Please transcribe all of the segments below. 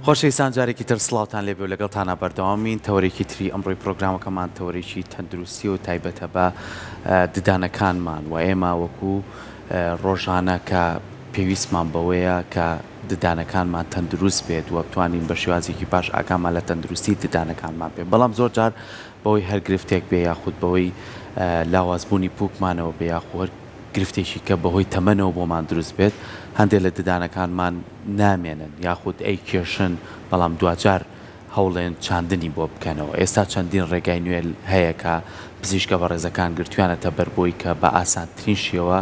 خۆشەویستان جارێکی تر سڵاوتان لێبێ و لەگەڵتانە بەردەوامین تەوەرێکی تری ئەمڕۆی پرۆگرامەکەمان تەوەرێکی تەندروستی و تایبەتە بە ددانەکانمان و ئێمە وەکو ڕۆژانە کە پێویستمان بەوەیە کە ددانەکانمان تەندروست بێت و بتوانین بە شێوازێکی باش ئاگامان لە تەندروستی ددانەکانمان بێت بەڵام زۆر جار بەوەی هەر گرفتێک بێ یاخود بەوەی لاوازبوونی پووکمانەوە بێ یاخود گرفتێکی کە بەهۆی تەمەنەوە بۆمان دروست بێت هەندێک لە ددانەکانمان نامێنن یاخود ئەی کێشن بەڵام دوجار هەوڵێن چاندنی بۆ بکەنەوە ئێستا چەندین ڕێگای نوێ هەیە کە پزیشکە بە ڕێزەکان گرتویانەتە بەربۆی کە بە ئاسانترین شێوە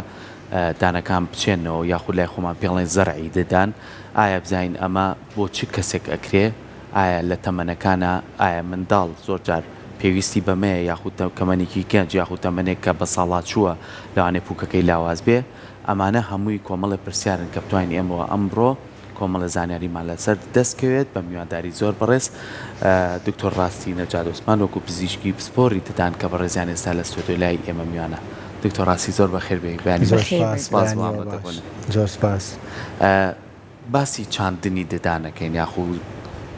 دانەکان بچێنەوە یاخود لای خۆمان پێڵێن زەرعی ددان ئایا بزانین ئەمە بۆ چ کەسێک ئەکرێ ئایا لە تەمەنەکانە ئایا منداڵ زۆر جار پێویستی بەمەیە یاخود کەمەنێکی گەنج یاخود تەمەنێک کە بە ساڵات چووە لەوانێ پووکەکەی لاواز بێ ئەمانە هەمووی کۆمەڵی پرسیارن کە بتوانین ئێمەوە ئەمڕۆ کۆمەڵە زانیاریمان لەسەر دەستکەوێت بە میوانداری زۆر بەڕێز دکتۆر ڕاستی نەجاد عوسمان وەکو پزیشکی پسپۆڕی ددان کە بەڕێزیان ئێستا لە ستۆدیۆ لای ئێمە میوانە دکتۆر ڕاستی زۆر بەخێر بێ بیانی زۆر سپاس باسی چاندنی ددانەکەین یاخود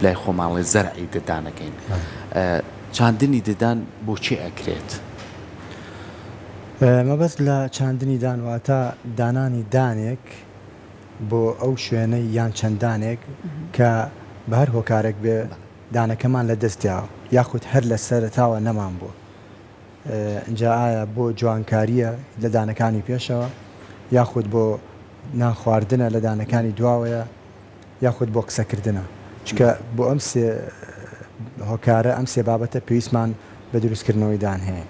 لای خۆماڵی زەرعی ددانەکەین چاندنی ددان بۆچی ئەکرێت؟ مەبەست لە چاندنی دانواتە دانانی دانێک بۆ ئەو شوێنەی یان چەندانێک کە بە هەر هۆکارێک بێ دانەکەمان لە دەستیاوە یاخود هەر لە سەرتاوە نەمان بووە اینجا ئایا بۆ جوانکاریە لە دانەکانی پێشەوە یاخود بۆ نان لە دانەکانی دواوەیە یاخود بۆ قسەکردنە چکە بۆ ئەم سێ هۆکارە ئەم سێ بابەتە پێویستمان بە دروستکردنەوەی دان هەیە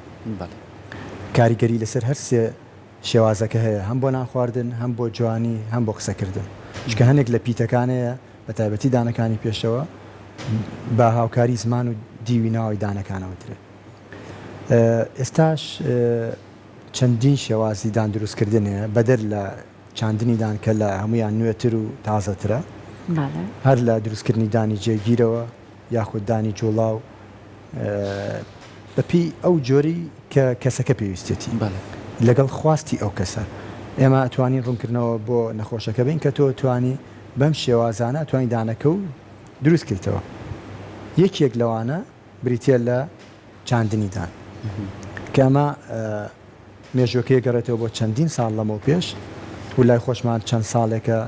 کاریگەری لەسەر هەر سێ شێوازەکە هەیە هەم بۆ نان خواردن هەم بۆ جوانی هەم بۆ قسەکردن چکە هەندێک لە پیتەکانەیە بە تایبەتی دانەکانی پێشەوە بە هاوکاری زمان و دیوی ناوی دانەکانەوەترێت ئێستاش چەندین شێوازی دان دروستکردنەیە بەدەر لە چاندنی دان کە لە هەمویان نوێتر و تازەترە هەر لە دروستکردنی دانی جێگیرەوە یاخود دانی جوڵاو بەپی ئەو جۆری کە کەسەکە پێویستێتی لەگەڵ خواستی ئەو کەسە ئێمە ئەتوانین ڕوونکردنەوە بۆ نەخۆشەکە بین کە تۆ توانی بەم شێوازانە توانی دانەکە و دروستکردەوە یەکێک لەوانە بریتە لە چاندنی دان کە ئەمە مێژوەکەی گەڕێتەوە بۆ چەندین ساڵ لەمەوە پێش و لای خۆشمان چەند ساڵێکە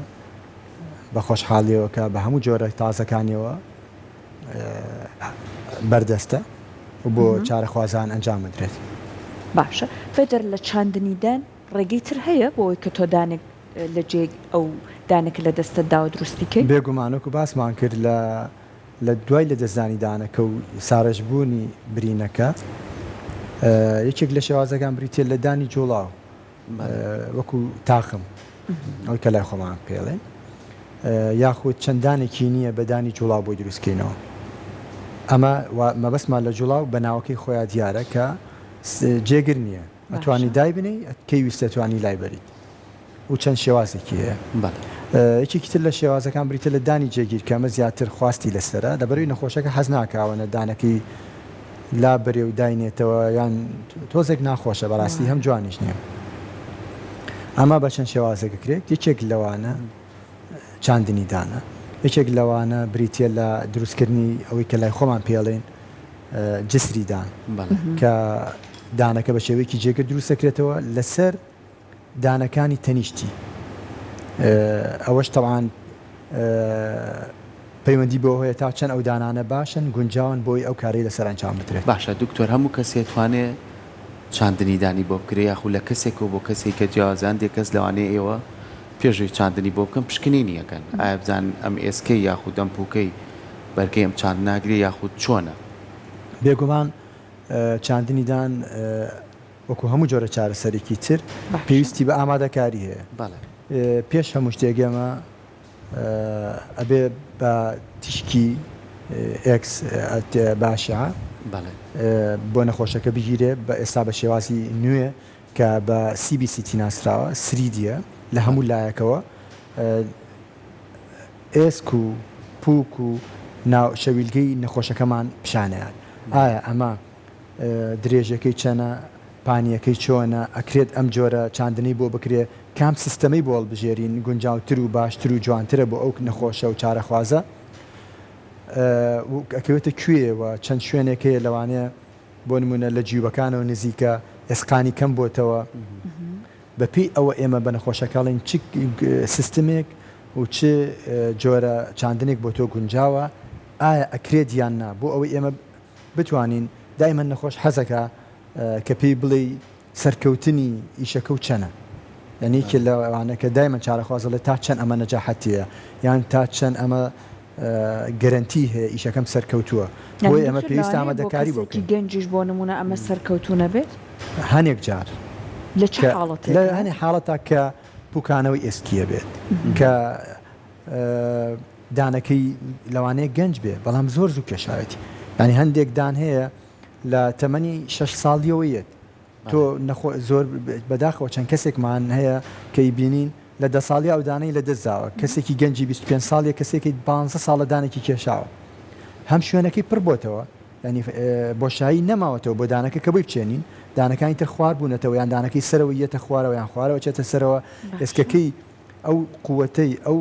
بە خۆشحاڵیەوە کە بە هەموو جۆرە تازەکانیەوە بەردەستە و بۆ چارەخوازان ئەنجام بدرێت باشە بەدەر لە چاندنیدان ڕێگەی تر هەیە بۆی کە تۆ دانێک لە جێ ئەو دانێک لە دەستەداوە دروستیکەی بێگومانۆک و باسمان کرد لە دوای لە دەستدانی دانەکە و سارەشبوونی برینەکە یەکێک لە شێوازەکان بریتێ لە دانی جوڵاو وەکو تاخم ئەوی کە لای خۆمان پێڵێن یاخود چەندانێکی نییە بەدانی جوڵاو بۆی دروستکەینەوە ئەمە مەبەستمان لە جوڵاو بە ناوەکەی خۆیان دیارە کە جێگر نییە ئەتوانی دای بنی کەی ویستە توانی لای بەریت و چەند شێوازێکی هەیە یەکێکی تر لە شێوازەکان بریتە لە دانی جێگیر کە ئەمە زیاتر خواستی لەسرە لەبەرەوەی نەخۆشەکە حەز ناکاوەنە دانەکەی لا بەرێ و داینێتەوە یان تۆزێک ناخۆشە بەڕاستی هەم جوانیش نییە ئەمە بە چەند شێوازێک کرێت یەکێک لەوانە چاندنی دانە یەکێک لەوانە بریتە لە دروستکردنی ئەوەی کە لای خۆمان پێڵێن جسری دان کە دانەکە بە شێوەیەکی جێگر دروست دەکرێتەوە لەسەر دانەکانی تەنیشتی ئەوەش تەوان پەیوەندی بۆ هەیە تا چەند ئەو دانانە باشن گونجاون بۆی ئەو کارەی لەسەر ئەنجام بدرێت باشە دکتۆر هەموو کەسێ توانێت چاندنی دانی بۆ بکرێ یاخود لە کەسێک و بۆ کەسێک کە جیازان دێک کەس لەوانەیە ئێوە پێشوی چاندنی بۆ بکەم پشکنی نیەکەن ئایا بزان ئەم ئێسکەی یاخود ئەم پووکەی بەرگەی ئەم چاند ناگرێ یاخود چۆنە بێگومان چاندنی دان وەکو هەموو جۆرە چارەسەرێکی تر پێویستی بە ئامادەکاری هەیە پێش هەموو شتێگەمە ئەبێ بە تیشکی ئێکس باشە بۆ نەخۆشەکە بگیرێ بە ئێستا بە شێوازی نوێ کە بە CBCT ناسراوە سریدیە لە هەموو لایەکەوە ئێسک و پووک و ناو شەویلگەی نەخۆشەکەمان پیشانەیان ئایا ئەمە درێژەکەی چەنە پانیەکەی چۆنە ئەکرێت ئەم جۆرە چاندنی بۆ بکرێ کام سیستەمەی بۆ هەڵبژێرین گونجاوتر و باشتر و جوانترە بۆ ئەو نەخۆشە و چارەخوازە ئەکەوێتە کوێەوە چەند شوێنێک هەیە لەوانەیە بۆ نمونە لە جیوبەکانەوە نزیکە ئێسقانی کەم بۆتەوە بەپی ئەوە ئێمە بە نەخۆشەکەڵین چ سیستمێک و چ جۆرە چاندنێک بۆ تۆ گونجاوە ئایا ئەکرێت یان نا بۆ ئەوەی ئێمە بتوانین دایمە نەخۆش حەزەکە کە پێی بڵێ سەرکەوتنی ئیشەکە و چەنە یعنیکە لەوانەکە دایمە چارەخوازەڵێ تا چەند ئەمە نەجاحەتیە یان تا چەند ئەمە گەرنتی هەیە ئیشەکەم سەرکەوتووە بۆی ئەمە پێویستە ئامادەکاری بۆکەین گەنجیش بۆ نمونە ئەمە سەرکەوتوونە بێت هەنێک جار لە چه حاڵەتێک لە هەنێ حاڵەتە کە پوکانەوەی ئێسکیە بێت کە دانەکەی لەوانەیە گەنج بێ بەڵام زۆر زوو کێشاوێتی ینی هەندێک دان هەیە لە تەمەنی 6 ساڵیەوەیەت تۆ زۆر بەداخەوە چەند کەسێکمان هەیە کەی بینین لە 10 ساڵی ئەو دانەی لە دەستداوە کەسێکی گەنجی 25 ساڵیە کەسێکی 15 ساڵە دانێکی کێشاوە هەم شوێنەکەی پڕ بۆتەوە ینی بۆشایی نەماوەتەوە بۆ دانەکە کە بۆی بچێنین دانەکانی تر خوار بوونەتەوە یان دانەکەی سەرەوە یەتە خوارەوە یان خوارەوە چێتە سەرەوە ئێسکەکەی ئەو قووەتەی ئەو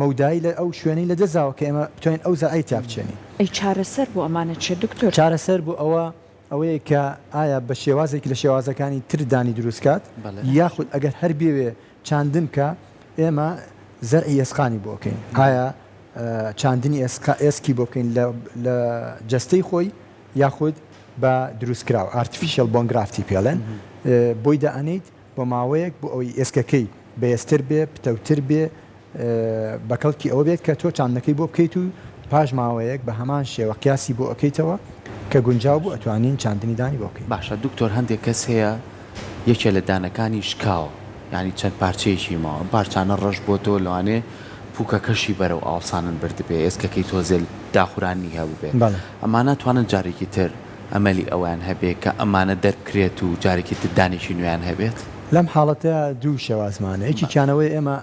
مەودایی لە ئەو شوێنەی لە دەستداوە کە ئێمە بتوانین ئەو زای تا بچێنین ئەی چارەسەر بۆ ئەمانە چێ دکتۆر چارەسەر بۆ ئەوەیە کە ئایا بە شێوازێکی لە شێوازەکانی تر دانی دروستکات یاخود ئەگەر هەر بێوێ چاندن کە ئێمە زەرعی ئێسقانی بۆکەین ئایا چاندنی ئێسکی بۆ بکەین لە جەستەی خۆی یاخود بە دروستکراوە ئارتفیشل بۆنگرافتی پێڵێن بۆی دەئەنیت بۆ ماوەیەک بۆ ئەوەی ئێسکەکەی بەێستر بێ پتەوتر بێ بەکەڵکی ئەوە بێت کە تۆ چاندەکەی بۆ بکەیت و پاش ماوەیەک بە هەمان شێوە قیاسی بۆ ئەەکەیتەوە کە گونجاو بوو ئەتوانین چاندنی دانی بۆ بکەین باشە دکتۆر هەندێک کەس هەیە یەکێ لە دانەکانی شکاوە ینی چەند پارچەیەکی ماوە پارچانە ڕەش بۆ تۆ لەوانێ پوکەکەشی بەرەو ئاوسانن بردبێ ئێسکەکەی تۆزێل داخورانی هەبوو بێ ئەمانە توانن جارێکی تر ئەمەلی ئەویان هەبێت کە ئەمانە دەرکرێت و جارێکی تر دانێکی نوێیان هەبێت لەم حاڵەتە دوو شێوازمانە یەکی کیانەوەی ئێمە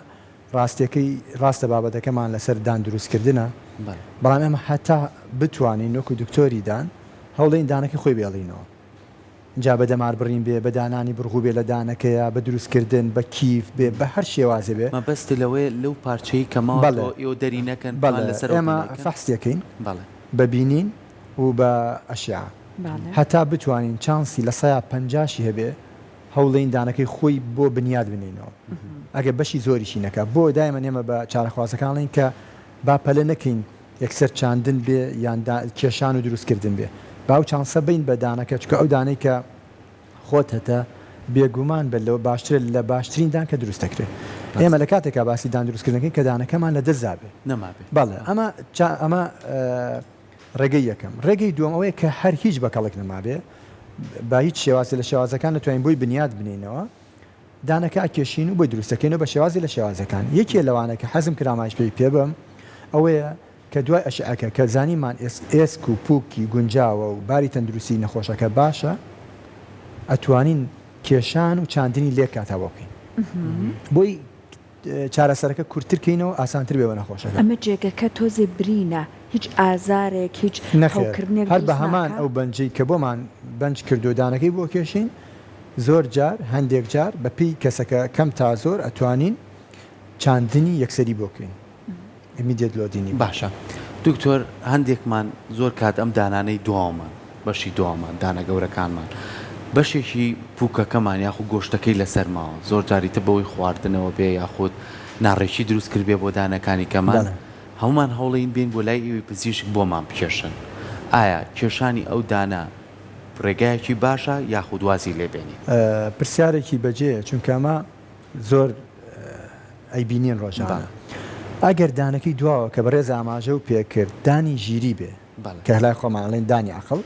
ڕاستە بابەتەکەمان لەسەر دان دروستکردنە بەڵام ئێمە هەتا بتوانین وەکو دکتۆری دان هەوڵێن دانەکە خۆی بێڵینەوە جا بە دەمار بڕین بێ بە دانانی بڕغوو بێ لە دانەکەیە بە دروستکردن بە کیف بێ بە هەر شێوازێ بێ مەبەستی لەوەی لەو پارچەی کەماوە ئێوە دەری نەکەن لەسەر ئێمە فەحسیەکەین ببینین و بە ئەشیاء هەتا بتوانین چانسی لە 150 هەبێ هەوڵین دانەکەی خۆی بۆ بنیاد بنینەوە ئەگە بەشی زۆریشی نەکە بۆ دایمە نێمە بە چارەخوازەکانڵین کە با پەلە نەکەین یەکسەر چاندن بێ یان کێشان و دروستکردن بێ باو چانسە بین بە دانەکە چکە ئەو دانەی کە خۆت هەتە بێگومان بە لەوە باشتر لە باشترین دان کە دروستەکرێت ئێمە لە کاتێکا باسی دان دروستکردنەکەی کە دانەکەمان لە دەستدابێ نەمابێ بەڵێ ئەمە ڕێگەی یەکەم ڕێگەی دووەم ئەوەیە کە هەر هیچ بەکەڵک نەمابێ با هیچ شێوازی لە شێوازەکان نتوانین بۆی بنیاد بنینەوە دانەکە ئەکێشین و بۆی دروستەکەین و بە شێوازی لە شێوازەکان یەکێ لەوانە کە حەزم کرامایش پێی بم ئەوەیە کە دوای ئەشعەکە کە زانیمان ئێسک و پووکی گونجاوە و باری تەندروستی نەخۆشەکە باشە ئەتوانین کێشان و چاندنی لێ کاتە بۆکەین بۆی چارەسەرەکە کورتترکەینەوە ئاسانتر بێوە نەخۆشەکە ئەمە جێگەکە تۆزێ برینە هیچ ئازارێک هیچ هەڵکردنێک هەر بە هەمان ئەو بەنجەی کە بۆمان بەنج کردودانەکەی بۆ کێشین زۆر جار هەندێک جار بەپی کەسەکە کەم تا زۆر ئەتوانین چاندنی یەکسەری بۆکەین ئمیدێت لۆدینی باشە دکتۆر هەندێکمان زۆر کات ئەم دانانەی دوامان بەشی دوامان دانە گەورەکانمان بەشێکی پووکەکەمان یاخود گۆشتەکەی لەسەر ماوە زۆر جاریتە بەوەی خواردنەوە بێ یاخود ناڕێکی دروست کرد بێ بۆ دانەکانی کەمان هەمومان هەوڵین بین بۆ لای ئێوەی پزیشک بۆمان بکێشن ئایا کێشانی ئەو دانە ڕێگایەکی باشە یاخود وازی لێبێنی پرسیارێکی بەجێ چونکە ئەمە زۆر ئەیبینین ڕۆژانە ئەگەر دانەکەی دواوە کە بەڕێز ئاماژە و پێکرد دانی ژیری بێ کە هەلای خۆمانڵێن دانی عەقڵ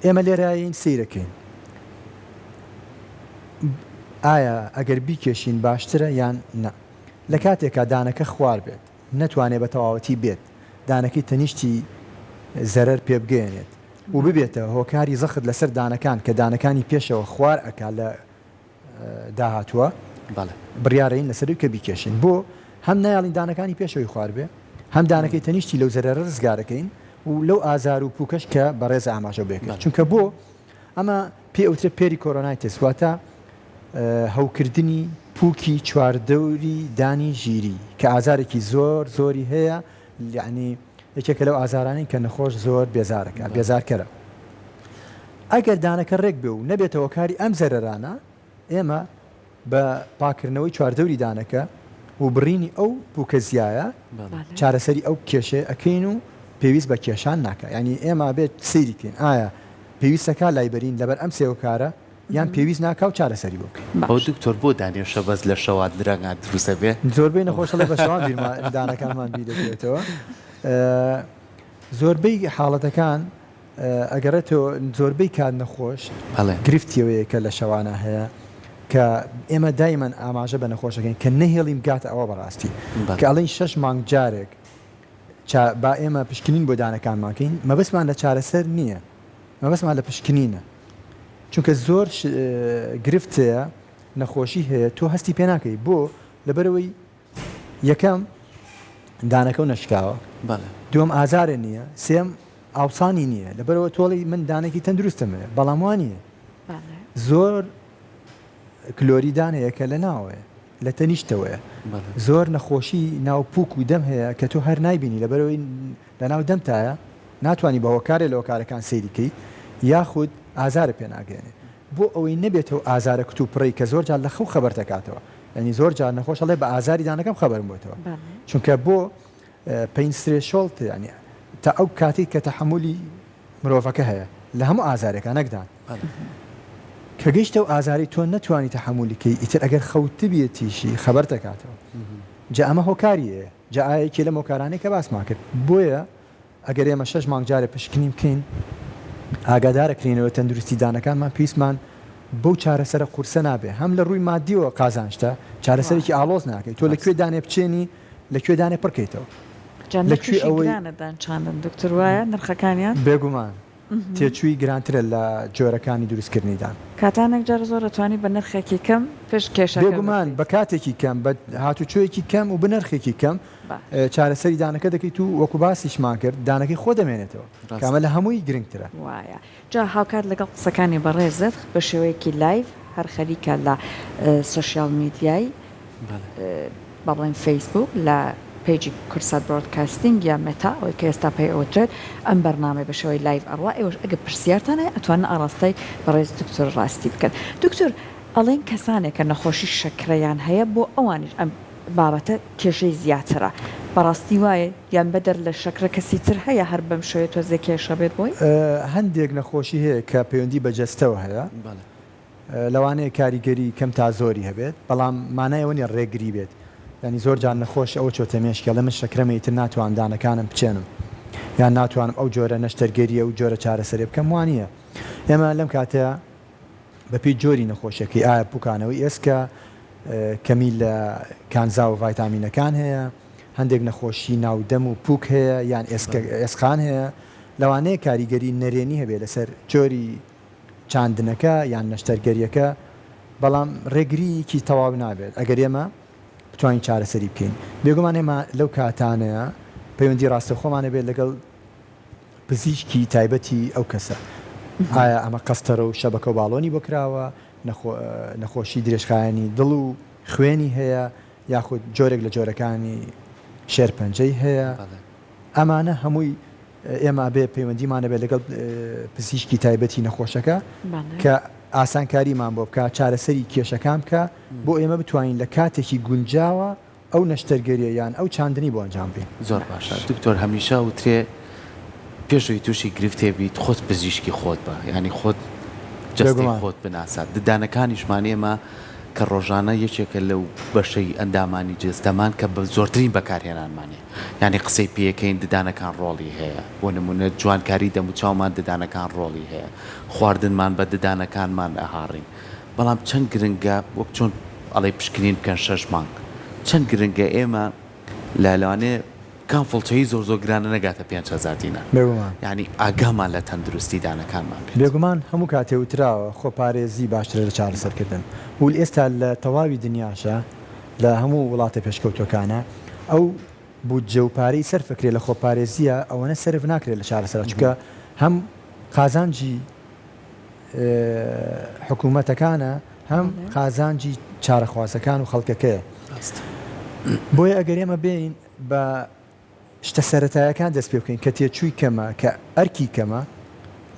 ئێمە لێرایین سیرەکەین ئایا ئەگەر بیکێشین باشترە یان نە لە کاتێکا دانەکە خوار بێت نەتوانێت بە تەواوەتی بێت دانەکەی تەنیشتی زەرەر پێ بگەێنێت و ببێتە هۆکاری زەخت لەسەر دانەکان کە دانەکانی پێشەوە خوار ئەکا لە داهاتووە بڕیارەین لەسەر کە بیکێشین بۆ هەم نایڵین دانەکانی پێشەوەی خوار بێ هەم دانەکەی تەنیشتی لەو زەرەرە ڕزگارەکەین و لەو ئازار و پووکەش کە بەڕێز ئاماژە بێکرد چونکە بۆ ئەمە پێ ئەوترە پێری کۆرۆنایتس واتە هەوکردنی پووکی چواردەوری دانی ژیری کە ئازارێکی زۆری هەیە یعنی یەکێکە لەو ئازارانی کە نەخۆش زۆر بێزارکەرە. ئەگەر دانەکە ڕێک بێ و نەبێتەوە کاری ئەم زەرەرانە، ئێمە بە پاکردنەوەی چواردەوری دانەکە و بڕینی ئەو بووکەزیایە چارەسەری ئەو کێشێ ئەەکەین و پێویست بە کێشان ناکە. ینی ئێمە بێت سەیریکەین ئایا پێویستەکە لایبەرین لەبەر ئەم سێوکارە یان پێویست ناکە و چارەسەری بکەین. ئەو دکتۆر بۆ دانێشە بەس لە شەوات درەنگا دروستە بێ زۆربەی نەخۆشەڵە بە شەوان دانەکانمان بیدەکرێتەوە. زۆربەی حاڵەتەکان ئەگەڕێتەوە زۆربەی کات نەخۆش گرفتیەوەیە کە لە شەوانە هەیە کە ئێمە دایمەن ئاماژە بە نەخۆشەکەین کە نەهێڵیم گاتە ئەوە بەڕاستی کە ئەڵین 6 مانگ جارێک با ئێمە پشکنین بۆ دانەکانماکەین مەبەستمان لە چارەسەر نییە، مەبەستمان لە پشکنینە، چونکە زۆر گرفتەیە نەخۆشی هەیە تۆ هەستی پێ ناکەی بۆ لەبەرەوەی یەکەم دانەکە و نەشکاوە، دووەم ئازارە نییە، سێم ئاوسانی نییە، لەبەرەوە تۆڵی من دانێکی تەندروستمە بەڵام وانە زۆر کلۆریدان هەیە کە لە ناوەیە لە تەنیشتەوەیە زۆر نەخۆشی ناوپووک و دەم هەیە کە تۆ هەر نایبینی لەبەرەوەی لە ناو دەمتایە ناتوانانی بە هۆکارێ لەوە کارەکان سەیریکەی یاخود ئازارە پێ ناگەێنێ بۆ ئەوەی نەبێتەوە ئازارە کتوپڕی کە زۆر جار لە خەو خەبەر دەکاتەوە، ینی زۆر جار نەخۆشەڵێ بە ئازاری دانەکەم خەبەرم بۆتەوە چونکە بۆ پێنجسترێشۆڵت ینی تا ئەو کاتی کە تەحملی مرۆڤەکە هەیە لە هەموو ئازارێکە نەکدان کە گەیشتە و ئازاری تۆ نەتوانی تەحملیکەی ئیتر ئەگەر خەوتبیەتیشی خەبەر دەکاتەوە جا ئەمە هۆکاریە جاایەکی لە هۆکارانەی کە باسمان کرد بۆیە ئەگەر ئێمە 6 مانگ جارێ پشکنیم بکەین ئاگادارەکرینەوە تەندروستی دانەکانمان پێویستمان بەو چارەسەرە قورسە نابێ هەم لە ڕووی مادیەوە قازانشتە چارەسەرێکی ئالۆز ناکەیت تۆ لەکوێ دانێ بچێنی لەکوێ دانێ پڕکەیتەوە لەکوێ ئەوەیدان چاندن دکتۆر وایە نرخەکانیان بێگومان تێچووی گرانترە لە جۆرەکانی دروستکردنیدان کاتانێک جار زۆر دەتوانی بە نرخێکی کەم پێش کێشە بێگومان بە کاتێکی کەم بە هاتوچۆیەکی کەم و بنرخێکی کەم چارەسەری دانەکە دەکەیت و وەکو باسیشمان کرد دانەکەی خۆ دەمێنێتەوە کامە لە هەمووی گرنگترە وایە جا هاوکات لەگەڵ قسەکانی بەڕێزت بە شێوەیەکی لایڤ هەر خەریکە لە سوشیال میدیای بەڵێن فەیسبوک لە پیجی کورسات برۆدکاستینگ یا مێتا ئەوەی کە ئێستا پێی ئەوترێت ئەم بەرنامە بە شێوەی لایڤ ئەڕوا ئێوەش ئەگە پرسیارتان هەیە ئەتوانن ئاڕاستای بەڕێز دکتۆر ڕاستی بکەن. دکتۆر ئەڵێن کەسانێک کە نەخۆشی شەکرەیان هەیە بۆ ئەوانش ئەم بابەتە کێشەی زیاترە بەڕاستی وایە یان بەدەر لە شەکرە کەسی تر هەیە هەر بەم شوێت تۆزێ کێشە بێت بۆی هەندێک نەخۆشی هەیە کە پەیوەندی بە جەستەوە هەیە لەوانەیە کاریگەری کەم تا زۆری هەبێت بەڵام مانایەوە نیە ڕێگری بێت ینی زۆر جان نەخۆش ئەوە چۆتە مێشکە لە من شەکرەمەیتر ناتوان دانەکانم بچێنم یان ناتوانم ئەو جۆرە نەشتەرگەریە و جۆرە چارەسەرێ بکەم وانە ئێمە لەم کاتەیە بەپی جۆری نەخۆشیەکەی ئایا پوکانەوەی ئێسکە کەمی لە کانزا و ڤایتامینەکان هەیە هەندێک نەخۆشی ناودەم و پوک هەیە یان ئێسخان هەیە لەوانەیە کاریگەری نەرێنی هەبێت لەسەر جۆری چاندنەکە یان نەشتەرگەریەکە بەڵام ڕێگریکی تەواو نابێت ئەگەر ئێمە بتوانین چارەسەری بکەین بێگومان ئێمە لەو کاتانەیە پەیوەندی ڕاستە خۆمانە بێت لەگەڵ پزیشکی تایبەتی ئەو کەسە ئایا ئەمە قەستەرە و شەبەکە و باڵۆنی بۆ کراوە نەخۆشی درێژخایانی دڵ و خوێنی هەیە یاخود جۆرێک لە جۆرەکانی شێرپەنجەی هەیە ئەمانە هەمووی ئێمە بێ پەیوەندیمانە بێت لەگەڵ پزیشکی تایبەتی نەخۆشەکە کە ئاسانکاریمان بۆ بکە چارەسەری کێشەکان بکە بۆ ئێمە بتوانین لە کاتێکی گونجاوە ئەو نەشتەرگەریە یان ئەو چاندنی بۆ ئەنجام بین. زۆر باشە دکتۆر هەمیشە وترێ پێشوی تووشی گرفتێ بیت خۆت پزیشکی خۆت بە ینی خۆت جستی خۆت بناسات ددانەکانیشمانێمە کە ڕۆژانە یەکێکە لەو بەشەی ئەندامانی جستەمان کە بە زۆرترین بەکارهێنانمانێ ینی قسەی پێەکەین ددانەکان ڕۆڵی هەیە بۆ نمونە جوانکاری دەموچاومان ددانەکان ڕۆڵی هەیە خواردنمان بە ددانەکانمان ئەهاڕین بەڵام چەند گرنگە وەک چۆن ئەڵێ پشکنین بکەن 6 مانگ چەند گرنگە ئێمە لەلوانێ کام فڵچەی زۆر گرانە نەگاتە 5,000 دینار ینی ئاگامان لە تەندروستی دانەکانمان بێگومان هەموو کاتێ وتراوە خۆپارێزی باشترە لە چارەسەرکردن و ئێستا لە تەواوی دنیاشە لە هەموو وڵاتە پێشکەوتەکانە ئەو بودجە و پارەی سەرفکرێ لە خۆپارێزیە ئەوەنە سەرف ناکرێت لە چارەسەر چونکە هەم قازانجی حکوومەتەکانە هەم قازانجی چارەخوازەکان و خەڵکەکەیە بۆیە ئەگەر ئێمە بین بە شتە سەرەتایەکان دەست پێ بکەین کە تێچووی کەمە کە ئەرکی کەمە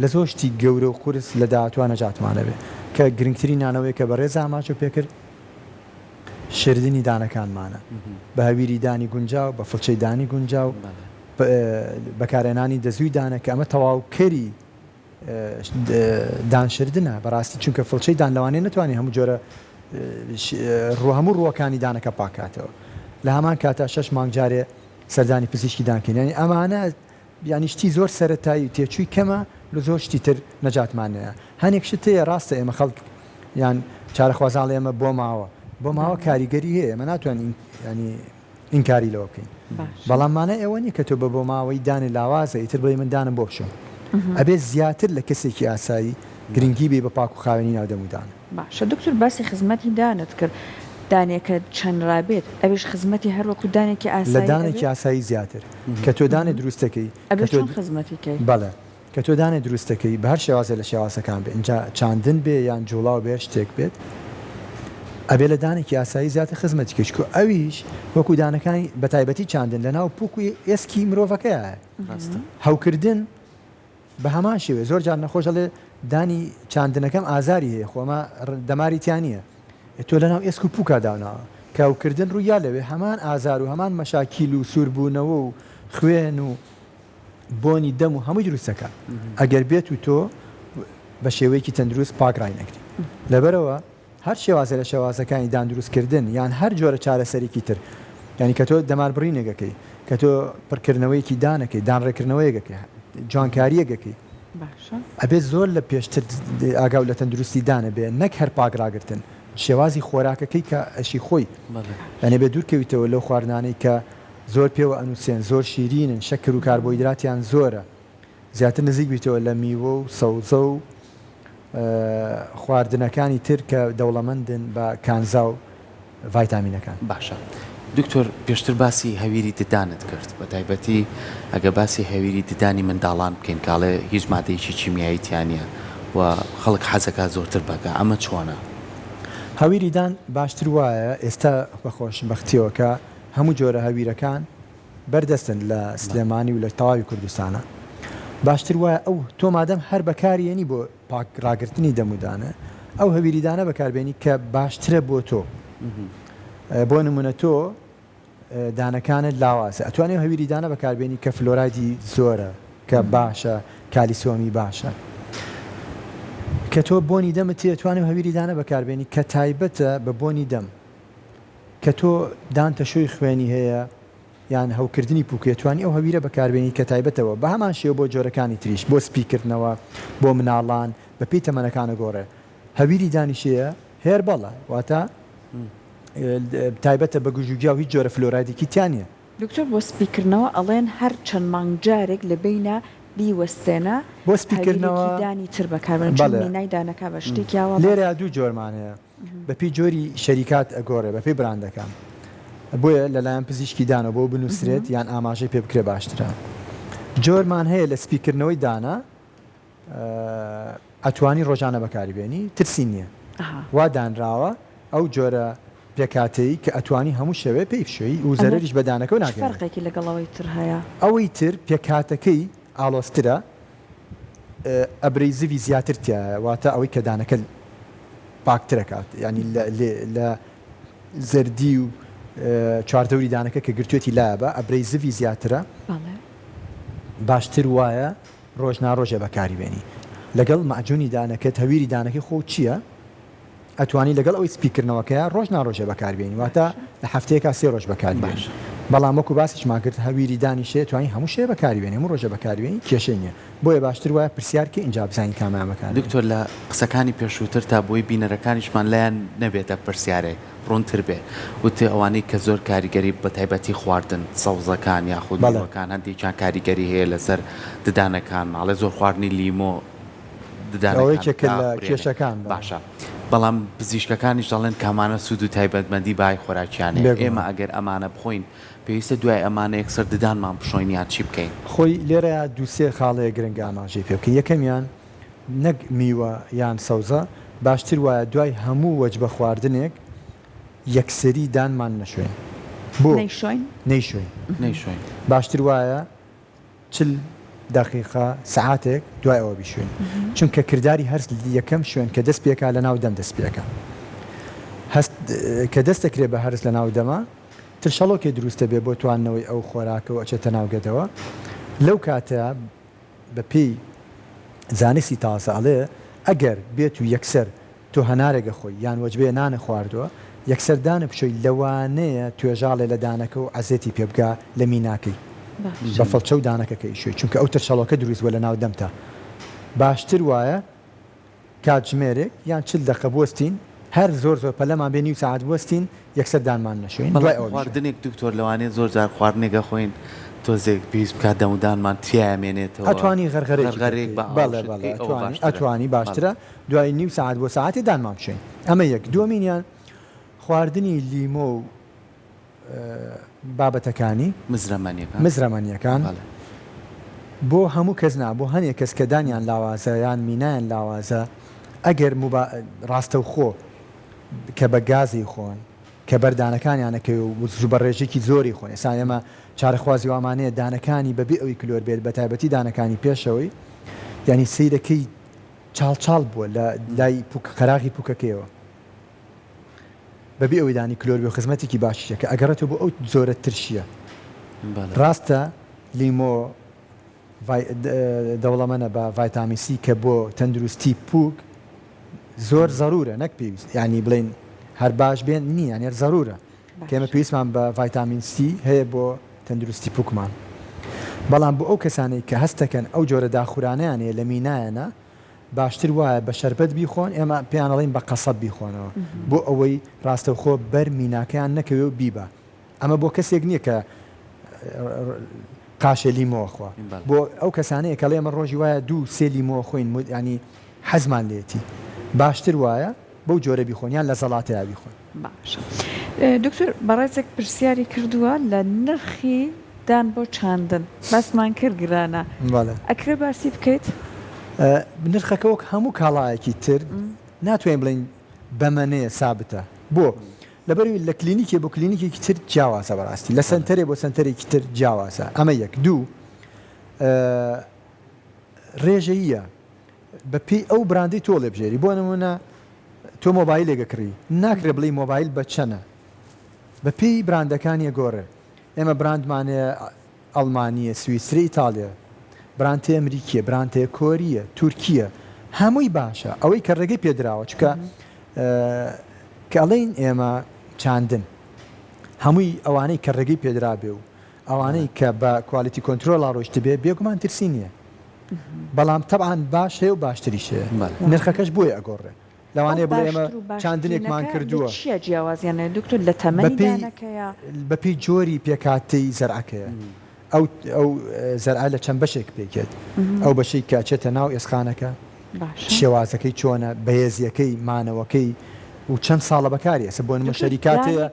لە زۆر شتی گەورە و قورس لە داهاتوانە نەجاتمانە بێ کە گرنگترین نانەوەی کە بەڕێز ئاماچ و پێکرد شردنی دانەکانمانە بە هەویری دانی گونجاو بە فڵچەی دانی گونجاو بەکارێنانی دەزووی دانە کە ئەمە تەواوکەری دانشردنە بەڕاستی چونکە فڵچەی دان لەوانەیە نتوانێت هەموو جۆرە هەموو ڕووەکانی دانەکە پاکاتەوە لە هەمان کاتا 6 مانگ جارێ سەردانی پزیشکی دانکەین ینی ئەمانە ینی شتی زۆر سەرەتایی تێچووی کەمە لە زۆر شتی تر نەجاتمانەیە هەنێک شت هەیە ڕاستە ئێمە خەڵک یان چارەخوازاڵ ئێمە بۆ ماوە کاریگەری هەیە ئێمە ناتوانین ینی ئینکاری لەوە بکەین بەڵاممانە ئێوە نیە کە تۆ بە بۆ ماوەی دانی لاوازە ئیتر بڵێ من دانم بۆ بشم ئەبێ زیاتر لە کەسێکی ئاسایی گرنگی بێ بە پاک و خاوێنی ناودەمودانە باشە دکتۆر باسی خزمەتی دانت کرد دانێکە چەند ڕابێت ئەوش خزمەتی هەروەکو دانێکی ئاسایی لە دانێکی ئاسایی زیاتر کە تۆ دانێ دروستەکەی خزمەتیکەی بەڵێ کە تۆ دانێ دروستەکەی بە هەر شێوازە لە شێوازەکان بێ اینجا چاندن بێ یان جوڵاو بێ شتێک بێت ئەبێ لە دانێکی ئاسایی زیاتر خزمەتی کەشکو ئەویش وەکو دانەکانی بە تایبەتی چاندن لە ناو پووکوی ئێسکی مرۆڤەکەیە هەوکردن بە هەمان شێوێ زۆر جار نەخۆشەڵێ دانی چاندنەکەم ئازاری هەیە خۆمە دەماری تیانە تۆ لە ناو ئێسک و پووکە داوناوە کەوکردن ڕوویا لەوێ هەمان ئازار و هەمان مەشاکیل و سووربوونەوە و خوێن و بۆنی دەم و هەمووی دروستەکە ئەگەر بێت و تۆ بە شێوەیەکی تەندروست پاکڕای نەکری لەبەرەوە هەر شێوازە لە شێوازەکانی دان دروستکردن یان هەر جۆرە چارەسەرێکی تر ینی کە تۆ دەماربڕینێگەکەی کە تۆ پڕکردنەوەیکی دانەکەی دانڕێکردنەوەیەگەکەی جوانکاریەگەکەی ئەبێت زۆر لە پێشتر ئاگاو لە تەندروستی دانە بێ نەک هەر پاکڕاگرتن شێوازی خۆراکەکەی کە ئەشی خۆی ئەنێ بێ دوورکەویتەوە لەو خواردانەی کە زۆر پێوە ئەنووسێن زۆر شیرینن شەکر و کاربۆیدراتیان زۆرە زیاتر نزیک بیتەوە لە میوە و سەوزە و خواردنەکانی تر کە دەوڵەمەندن بە کانزا و ڤایتامینەکان باشە دکتۆر پێشتر باسی هەویری ددانت کرد بە تایبەتی ئەگە باسی هەویری ددانی منداڵان بکەین کاڵێ هیچ مادەیەکی چیمیاییتیانە و خەڵک حەزەکە زۆرتر بەکە ئەمە چۆنە هەویری دان باشتر وایە ئێستا بەخۆشبەختیەوە کە هەموو جۆرە هەویرەکان بەردەستن لە سلێمانی و لە تەواوی کوردستانە باشتر وایە ئەو تۆ مادەم هەر بەکارێنی بۆ پاکڕاگرتنی دەمودانە ئەو هەویریدانە بەکاربێنی کە باشترە بۆ تۆ بۆ نمونە تۆ دانەکانت لاوازە ئەتوانێت هەویریدانە بەکاربێنی کە فلۆرایدی زۆرە کە باشە کالیسۆمی باشە کە تۆ بۆنی دەمت توانێت هەویریدانە بەکاربێنی کە تایبەتە بە بۆنی دەم کە تۆ دانتە شوی خوێنی هەیە یان هەوکردنی پووکێتوانی ئەو هەویرە بەکاربێنی کە تایبەتەوە بە هەمان شێوە بۆ جۆرەکانی تریش بۆ سپیکردنەوە بۆ مناڵان بە پێی تەمەنەکانە گۆڕێ هەویری دانیشەیە هێر بەڵە واتە تایبەتە بە گوژوگیا و هیچ جۆرە فلۆرایدێکی تیانە دکتۆر بۆ سپیکردنەوە ئەڵێن هەر چەند مانگ جارێک لە بینە بیوەستێنە بۆ سپیکردنەوە دانی تر بەکاربێن مینای دانەکە بە شتێکیاوە لێرە دوو جۆرمانەیە بە پێی جۆری شەریکات ئەگۆڕێ بە پێی براندەکان بۆیە لەلایەن پزیشکی دانە بۆ بنووسرێت یان ئاماژەی پێ بکرێ باشترە جۆرمان هەیە لە سپیکردنەوەی دانا ئەتوانی ڕۆژانە بەکاریبێنی ترسی نییە وا دانراوە ئەو جۆرە پێکاتەی کە ئەتوانی هەموو شەوێ پێی بشوی و زەرریش بەدانەکە ناکەن فەرقێکی لەگەڵەوەی تر هەیە ئەوەی تر پێکاتەکەی ئالۆسترە ئەبرەی زوی زیاترتیە واتە ئەوەی کە دانەکە پاکترەکات ینی لە زەردی و چواردەوری دانەکە کە گرتوێتی لایە بە ئەبرەی زوی زیاترە باشتر وایە ڕۆژ ناڕۆژە بەکاریبێنی لەگەڵ مەعجونی دانەکەت هەویری دانەکەی خۆ چییە ئەتوانی لەگەڵ ئەوی سپیکردنەوەکەیە ڕۆژ ناڕۆژە بەکاربێنی واتە لە هەفتەیەکە 3 ڕۆژ بەکاربێن بەڵام وەکو باسیشمان کرد هەویری دانیشێ توانی هەموو شێ بەکاربێنی هەموو ڕۆژە بەکاربێنی کێشەی نییە بۆیە باشتر وایە پرسیارکە اینجا بزانین کامامەکان دکتۆر لە قسەکانی پێشووتر تا بۆی بینەرەکانیشمان لایەن نەبێتە پرسیارێ ڕوونتر بێ وتێ ئەوانەی کە زۆر کاریگەری بە تایبەتی خواردن سەوزەکان یاخودەکان هەندێکیان کاریگەری هەیە لەسەر ددانەکان ماڵێ زۆر خواردنی لیمۆ ددانەوەیەکێک لە کێشەکان باشە بەڵام پزیشکەکانیش دەڵێن کامانە سوود و تایبەتمەندی بای خۆراکیانێ ئێمە ئەگەر ئەمانە بخۆین پێویستە دوای ئەمانە یەکسەر ددانمان بشۆین یان چی بکەین خۆی لێرە دووسێ خاڵەیە گرنگ ئاماژەی پێ بکەین یەکەمیان نەک میوە یان سەوزە باشتر وایە دوای هەموو وەجبە خواردنێک یەکسەری دانمان نەشوێن بۆ نەیشوین باشتر وایە 40 دقیقە سعاتێک دوای ئەوە بیشوێن چونکە کردداری هەرس یەکەم شوێن کە دەست پێکا لە ناو دەم دەست پێەکە کە دەست دەکرێت بە هەرس لە ناو دەما ترشەڵۆکێ دروستە بێ بۆ توانەوەی ئەو خۆراکە و ئەچێتە ناوگەتەوە لەو کاتەیە بە پێی زانستی تاسە ئەڵێ ئەگەر بێت و یەکسەر تۆ هەنارێگە خۆی یان وەجبێ نانە خواردووە یەکسەردانە بچۆی لەوانەیە توێژاڵێ لە دانەکە و عزێتی پێبگا لە میناکەی بە فەڵچە و دانەکەکەی شوێ چونکە ئەو ترشەڵۆکە دروستوە لە ناو دەمتە باشتر وایە کاتژمێرێک یان 40 دقیقە بوەستین هەر زۆر پەلەمان بێ نیم ساعت بوەستین یەکسەر دانمان نەشوێن خواردنێک دکتۆر لەوانەیە زۆر جار خواردنێگە خۆین تۆزێک پێویست بکات دەمودانمان تیامێنێتەوە ئەتوانی غەرغەرێک ئەتوانی باشترە دوای نیم ساعت بۆ ساعتی دانمان بشین ئەمە یەک دووەمینیان خواردنی لیمۆ و بابەتەکانی مزرەمانیەکان بۆ هەموو کەس نا بۆ هەنێک کەس کە دانیان لاوازە یان مینایان لاوازە ئەگەر ڕاستە و خۆ کە بە گازی خۆن کە بەردانەکانیانەکەی و زوبەڕێژێکی زۆری خۆن ئێستا ئێمە چارەخوازی وامانەیە دانەکانی بەبێ ئەوی کلۆر بێت بە تایبەتی دانەکانی پێشەوەی ینی سیرەکەی چاڵ بووە لە لای قەراغی پوکەکەیەوە بەبێ ئەوەی دانی کلۆر بێ خزمەتێکی باشیە کە ئەگەڕێتەوە بۆ ئەو زۆرە ترشیە ڕاستە لیمۆ دەوڵەمەنە بە ڤایتامین سی کە بۆ تەندروستی پوک زۆر زەرورە نەک پێویست ینی بڵین هەر باش بێن نییە نێر زەرورە کێمە پێویستمان بە ڤایتامین سی هەیە بۆ تەندروستی پوکمان بەڵام بۆ ئەو کەسانەی کە هەستەکەن ئەو جۆرە داخورانیانەیە لە مینایەنە باشتر وایە بە شەربەت بیخۆن ئێمە پێیانەڵین بە قەسەب بیخۆنەوە بۆ ئەوەی ڕاستەوخۆ بەر میناکەیان نەکەوێ و بیبە ئەمە بۆ کەسێک نییە کە قاشە لیمۆخوا بۆ ئەو کەسانەیە کە لێمە ڕۆژی وایە 2-3 لیمۆ خۆین ینی حەزمان لێتی باشتر وایە بەو جۆرە بیخۆنیان لە زەڵاتەیە بیخۆن باش دکتۆر بەڕێزێک پرسیاری کردووە لە نرخی دان بۆ چاندن بەسمان کرد گرانە ئەکرێ باسی بکەیت نرخەکە وەک هەموو کاڵایەکی تر ناتوانین بڵین بەمەنەیە سابتە بۆ لەبەروی لە کلینیکی بۆ کلینیکێکی تر جیاوازە بەڕاستی لە سنتەرێ بۆ سنتەرێکی تر جیاوازە ئەمە یەک دوو ڕێژەیە بە پێی ئەو براندەی تۆ لێ بژێری بۆ نمونە تۆ مۆبایلێگە کڕی ناکرێ بڵی مۆبایل بە چەنە بە پێی براندەکانی گۆڕێ ئێمە براندمانەیە ئەڵمانیە سویسری ئیتاالیا برانتێ ئەمریکیە برانتێ کۆریە تورکیە هەمووی باشە ئەوەی کە ڕێگەی پێدراوە چکە کەڵین ئێمە چاندن هەمووی ئەوانەی کە ڕێگەی پێدرا بێ و ئەوانەی کە بە کوالیتی کۆنتترۆل ڕۆشت بێ بێگومان ترسی نییە بەڵام تەبعاان باش هەیە و باشتریشەیە نرخەکەش بۆیە ئەگۆڕێ لەوانەیە بڵێ ئێمە چاندنێکمان کردووە جیاوازیانە دکتۆر لە تەمەنیدانەکەیە بەپی جۆری پێکاتی زەرعەکەیە ئەو زەرعە لە چەند بەشێک پێکێت ئەو بەشەی کە چێتە ناو ئێسخانەکە شێوازەکەی چۆنە بەهێزیەکەی مانەوەکەی و چەند ساڵە بەکاری ئەسە بۆ نمە شەریکاتەیە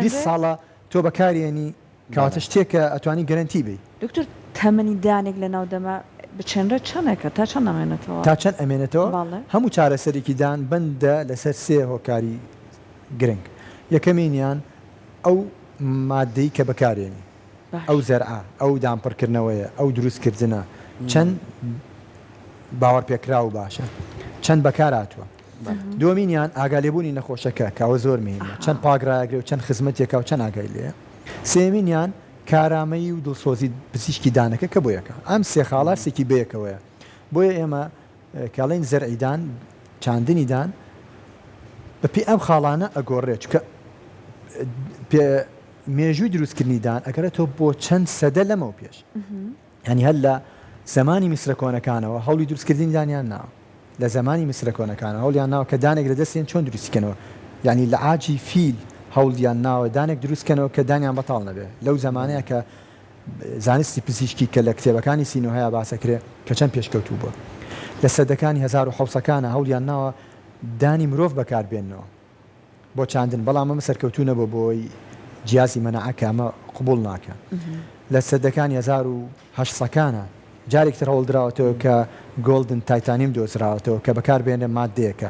20 ساڵە تۆ بەکارێنی کەواتە شتێکە ئەتوانی گەرنتی بی دکتۆر تەمەنی دانێک لە ناودەما بچەندە چەندێکە تا چەند ئەمێنێتەوە تا چەند ئەمێنێتەوە هەموو چارەسەرێکی دان بەندە لەسەر 3 هۆکاری گرنگ یەکەمینیان ئەو مادەی کە بەکارێنی ئەو زەرعە ئەو دامپڕکردنەوەیە ئەو دروستکردنە چەند باوەڕ پێکرا و باشە چەند بەکاراتوە دومینیان ئاگالێبوونی نەخۆشەکە کاوە زۆر مهمە چەند پاگراگرێ و چەند خزمەتێکا و چەند ئاگای لێ سێمینیان کارامەیی و دڵسۆزی پزیشکی دانەکە کە بۆ یەکە ئەم سێ خاڵار سێکی بەیەکەوەیە بۆیە ئێمە کاڵین زەرعیدان چاندنیدان بەپی ئەم خاڵانە ئەگۆڕێت چکە مێژووی دروستکردنیدان ئەگەرێتەوە بۆ چەند سەدە لەمەوە پێش ینی هەر لە زمانی میسرە کۆنەکانەوە هەوڵی دروستکردنی دانیان ناوە لە زمانی میسرە کۆنەکانە هەوڵیان ناوە کە دانێک لە دەستیان چۆن دروستکەنەوە ینی لە ئاجی فیل هەوڵیان ناوە دانێک دروستکەنەوە کە دانیان بەتاڵ نەبێ لەو زمانەیە کە زانستی پزیشکی کە لە کتێبەکانی سینۆهەیە باسەکرێ کە چەند پێشکەوتوو بووە لە سەدەکانی 1970ەکانە هەوڵیان ناوە دانی مرۆڤ بەکاربێنەوە بۆ چاندن بەڵام ئەمە سەرکەوتوو نەبوو بۆی جیازی مەنەعەکە ئەمە قبول ناکە لە سەدەکانی 1970ەکانە جارێکتر هەوڵدراوەتەوە کە گۆڵدن تایتانیم دۆزراوەتەوە کە بەکاربێنە مادەیەکە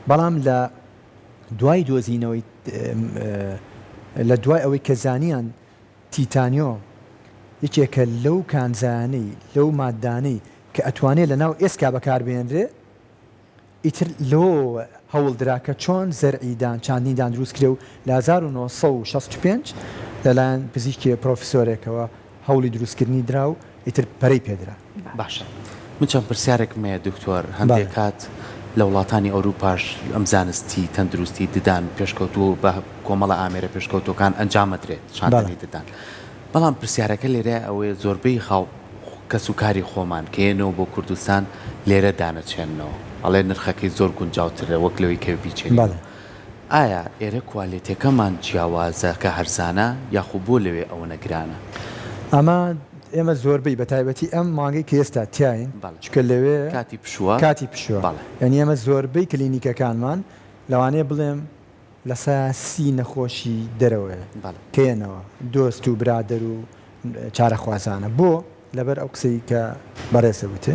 بەڵام لە دوای دۆزینەوەی لە دوای ئەوەی کە زانیان تیتانیۆ یەکێکە لەو کانزانەی لەو مادانەی کە ئەتوانێت لە ناو ئێسکا بەکاربێنرێ ئیتر لۆ هەوڵدراکە چۆن زەرعیدان چاندنیدان دروست کرێ و لە 1965 لەلایەن پزیشکی پرۆفسۆرێکەوە هەوڵی دروستکردنی درا و ئیتر پەرەی پێدرا. باشە من چەند پرسیارێکمەیە دکتۆر هەندێک کات لە وڵاتانی ئەوروپاش ئەم زانستی تەندروستی ددان پێشکەوتوو بە کۆمەڵە ئامێرە پێشکەوتەکان ئەنجامەدرێت چاندنی ددان بەڵام پرسیارەکە لێرە ئەوەیە زۆربەی خاڵ کەسوکاری خۆمان کێنەوە بۆ کوردستان لێرە دانەچێنەوە ئەڵێ نرخەکەی زۆر گونجاوترە وەک لەوەی کە بیچێت ئایا ئێرە کوالیتەکەمان جیاوازە کە هەرزانە یاخو بۆ لەوێ ئەوە نەگرانە ئەمە ئێمە زۆربەی بە تایبەتی ئەم مانگەی کە ئێستا تیاین چکە لەوێ کاتی پشووە یعنی ئێمە زۆربەی کلینیکەکانمان لەوانەیە بڵێم لە 30 نەخۆشی دەرەوەیە کێنەوە دۆست و برادەر و چارەخوازانە بۆ لەبەر ئەو قسەی کە بەڕێسە وتێ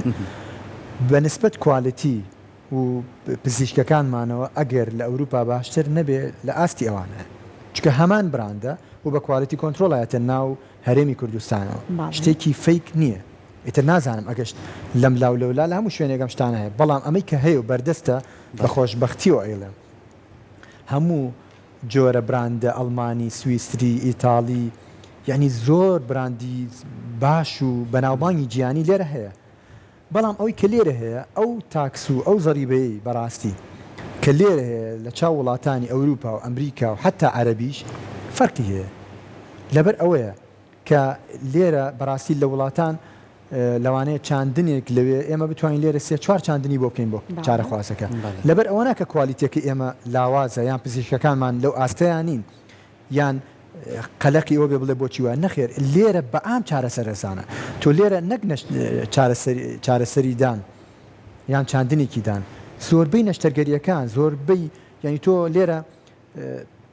بە نسبەت کوالیتی و پزیشکەکانمانەوە ئەگەر لە ئەوروپا باشتر نەبێ لە ئاستی ئەوانە چکە هەمان براندە و بە کوالیتی کۆنتترۆڵایەتە ناو هەرێمی کوردستانەوە شتێکی فیک نییە ئیتر نازانم ئەگەشت لەم لاولەولا لە هەموو شوێنێکم شتانە هەیە بەڵام ئەمەی کە هەیە و بەردەستە بە خۆشبەختیەوە ئێڵێم هەموو جۆرە براندە ئەڵمانی سویسری ئیتاڵی یعنی زۆر براندی باش و بەناوبانگی گیانی لێرە هەیە بەڵام ئەوەی کە لێرە هەیە ئەو تاکس و ئەو زەریبەی بەڕاستی کە لێرە هەیە لە چاو وڵاتانی ئەوروپا و ئەمریکا و حتا عەرەبیش فەرقی هەیە لەبەر ئەوەیە کە لێرە بەڕاستی لە وڵاتان لەوانەیە چاندنێک لەوێ ئێمە بتوانین لێرە 3-4 چاندنی بۆ بکەین بۆ چارەخوازەکە لەبەر ئەوە ناکە کوالیتێکی ئێمە لاوازە یان پزیشکەکانمان لەو ئاستەیان نین یان قەلەقی ئەوە بێ بڵێ بۆچی وە نەخێر لێرە بە ئام چارەسەررەسانە تۆ لێرە نەک چارەسەریدان یان چاندنێکی دان زۆربەی نەشتەرگەریەکان زۆربەی ینی تۆ لێرە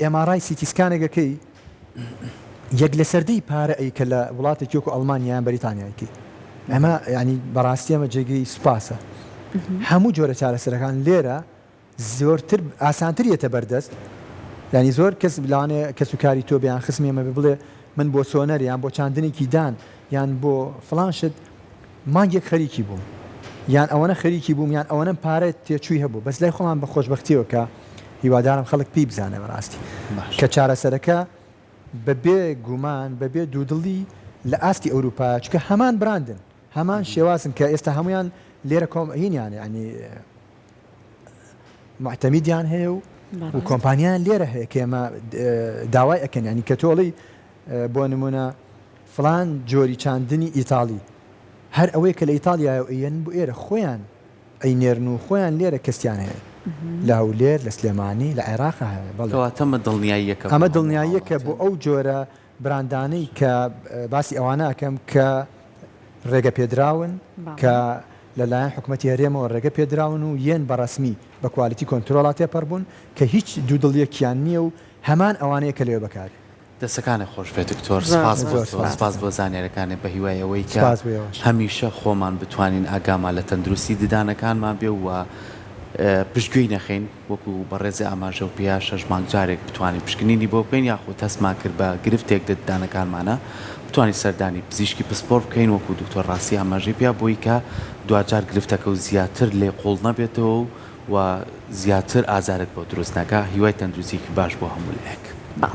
ئێمارای سیتیسکانێکەکەی یەک لە سەردەی پارە ئەی کە لە وڵاتێکی وەکو ئەڵمانیان بەریتانیایکی ئەمە ینی بەڕاستی ئەمە جێگەی سوپاسە هەموو جۆرە چارەسەرەکان لێرە زۆرتر ئاسانترێتە بەردەست ینی زۆر کەس بلانێ کەسوکاری تۆ بیان خسمی ئەمە بڵێ من بۆ سۆنەر یان بۆ چاندنێکی دان یان بۆ فڵانشت مانگێک خەریکی بووم یان ئەوەنە خەریکی بووم یان ئەوەنە پارێت تێچووی هەبوو بەس لای خۆمان بە خۆشبەختیەوە کە هیوادارم خەڵک پێی بزانێ بەڕاستی کە چارەسەرەکە بەبێ گومان بەبێ دوودڵی لە ئاستی ئەوروپا چکە هەمان براندن هەمان شێوازن کە ئێستا هەمویان لێرە کۆمهینیان ینی معتەمیدیان هەیە و کۆمپانیان لێرە هەیە کە ئێمە داوای ئەکەن ینی کە تۆڵی بۆ نمونە فلان جۆری چاندنی ئیتاڵی هەر ئەوەی کە لە ئیتالیایە ئەیەن بۆ ئێرە خۆیان ئەینێرن و خۆیان لێرە کەستیان هەیە لە هەولێر لە سلێمانی لە عێراق هەیە ئەمە دڵنیاییەکە بۆ ئەو جۆرە براندانەی کە باسی ئەوانە ئەەکەم کە ڕێگە پێدراون کە لەلایەن حکوومەتی هەرێمەوە ڕێگە پێدراون و یەن بەڕسمی بە کوالیتی کۆنتترۆڵات تێپەڕبوون کە هیچ دوودڵیەکیان نییە و هەمان ئەوانەیە کە لێ بەکارێ دەستەکانە خۆش بێت دکتۆر سپاس بۆ زانێرەکانی بە هیوایەوەی کە هەمیشە خۆمان بتوانین ئاگامان لە تەندروستی ددانەکانمان بێ و پشتگوێی نەخین وەکو بەڕێزی ئاماژە و پێیا 6 مانگ جارێک بتوانین پشکنینی بۆ بکەین یاخود تەسمان کرد بە گرفتێک ددانەکانمانە بتوانین سەردانی پزیشکی پسپۆر بکەین وەکو دکتۆر ڕاستی ئاماژەی پێیا بۆی کە دوجار گرفتەکە و زیاتر لێ قوڵ نەبێتەوە و زیاتر ئازارت بۆ دروست نەکە هیوای تەندروستیکی باش بۆ هەموو لایەک